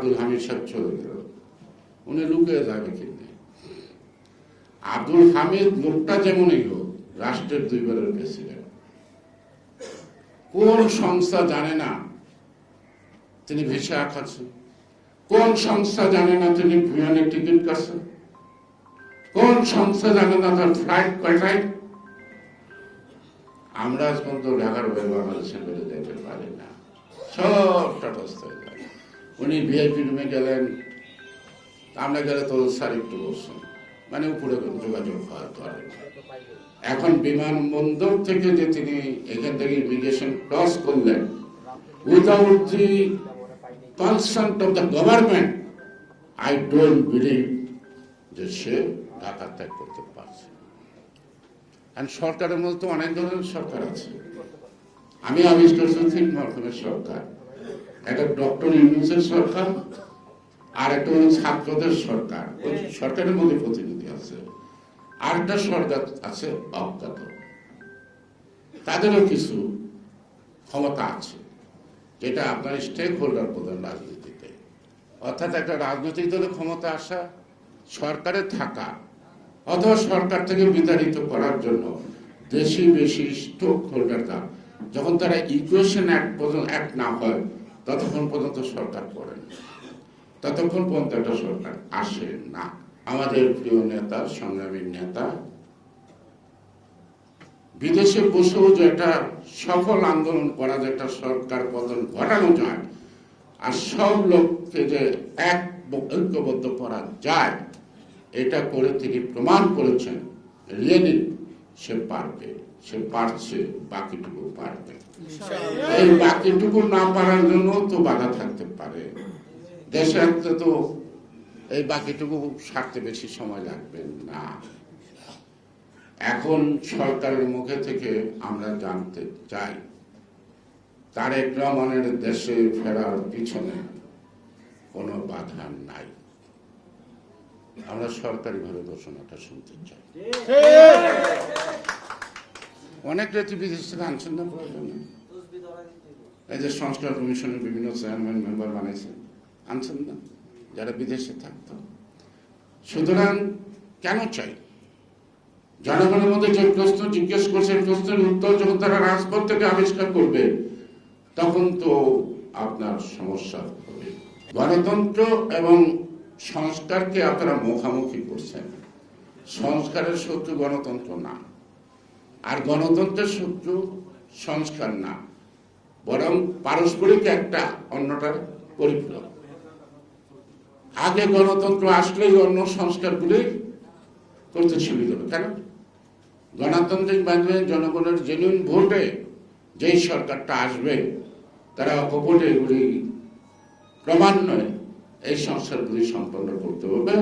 আব্দুল হামিদ সাহেব চলে গেল, উনি লুকিয়ে যাবে কিন্তু। আব্দুল হামিদ লোকটা যেমনই হোক, রাষ্ট্রের 2 বারের প্রেসিডেন্ট। কোন সংস্থা জানে না তিনি ভিসা খাচ্ছেন? কোন সংস্থা জানে না তিনি বিমানের টিকিট কাটছেন? কোন সংস্থা জানে না তার ফ্লাইট কয়টায়? আমরা আজ পর্যন্ত ঢাকার বাইরে বাংলাদেশের বেড়ে যেতে পারি না, সব তটস্থ হয়ে যায়। উনি ভিআইপি রুমে গেলেন, আমরা গেলে তো স্যার একটু বসছেন, মানে উপরে যোগাযোগ হওয়ার ধরে। এখন বিমানবন্দর থেকে যে তিনি এখান থেকে ইমিগ্রেশন ক্রস করলেন without the consent of the government, I don't believe যে সে ঢাকা ত্যাগ করতে পারছে। সরকারের মধ্যে অনেক ধরনের সরকার আছে। আমি আবিষ্কার করছি 3 রকমের সরকার। একটা ডক্টর ইউনূসের সরকার, আর একটা হলো ছাত্রদের সরকার, ওই সরকারের মধ্যে প্রতিনিধি আছে। আর একটা সরকার আছে অজ্ঞাত, তাদেরও কিছু ক্ষমতা আছে, যেটা আপনার স্টেক হোল্ডার প্রধান রাজনীতিতে। অর্থাৎ একটা রাজনৈতিক দলের ক্ষমতা আসা, সরকারে থাকা, অথবা সরকার থেকে বিতাড়িত করার জন্য দেশি বেশি স্টেক হোল্ডাররা যখন তারা ইকুয়েশন এক না হয় ততক্ষণ পর্যন্ত সরকার করেন, ততক্ষণ পর্যন্ত একটা সরকার আসে না। আমাদের প্রিয় নেতা, সংগ্রামী নেতা, বিদেশে বসেও যে একটা সফল আন্দোলন করা, যে একটা সরকার পতন ঘটানো যায়, আর সব লোককে যে ঐক্যবদ্ধ করা যায়, এটা করে তিনি প্রমাণ করেছেন রিয়েলি সে পারবে, সে পারছে, বাকিটুকু পারবে। এই বাকিটুকু না পারার জন্য তো বাধা থাকতে পারে, দেশে আসতে তো এই বাকিটুকু সারতে বেশি সময় লাগবে না। এখন সরকারের মুখে থেকে আমরা জানতে চাই তারেক রহমানের দেশে ফেরার পিছনে কোনো বাধা নাই। আমরা সরকারিভাবে ঘোষণাটা শুনতে চাই। অনেক রেতি বিদেশ থেকে আনছেন না প্রয়োজনে, এই যে সংস্কার কমিশনের বিভিন্ন চেয়ারম্যান মেম্বার বানাইছেন, আনছেন না যারা বিদেশে থাকতো। সুতরাং কেন চাই? জনগণের মধ্যে যে প্রশ্ন জিজ্ঞেস করছে, প্রশ্নের উত্তর যখন তারা রাজপথ থেকে আবিষ্কার করবে তখন তো আপনার সমস্যা হবে। গণতন্ত্র এবং সংস্কারকে আপনারা মুখামুখি করছেন। সংস্কারের শত্রু গণতন্ত্র না, আর গণতন্ত্রের শত্রু সংস্কার না, বরং পারস্পরিক একটা অন্যটার পরিপূরক। আগে গণতন্ত্র আসলেই অন্য সংস্কারগুলি করতে সুবিধা হবে। কেন? গণতান্ত্রিক বাংলাদেশ জনগণের জেনুইন ভোটে যেই সরকারটা আসবে, তারা অকপটে এগুলি ক্রমান্বয়ে এই সংস্কারগুলি সম্পন্ন করতে হবে।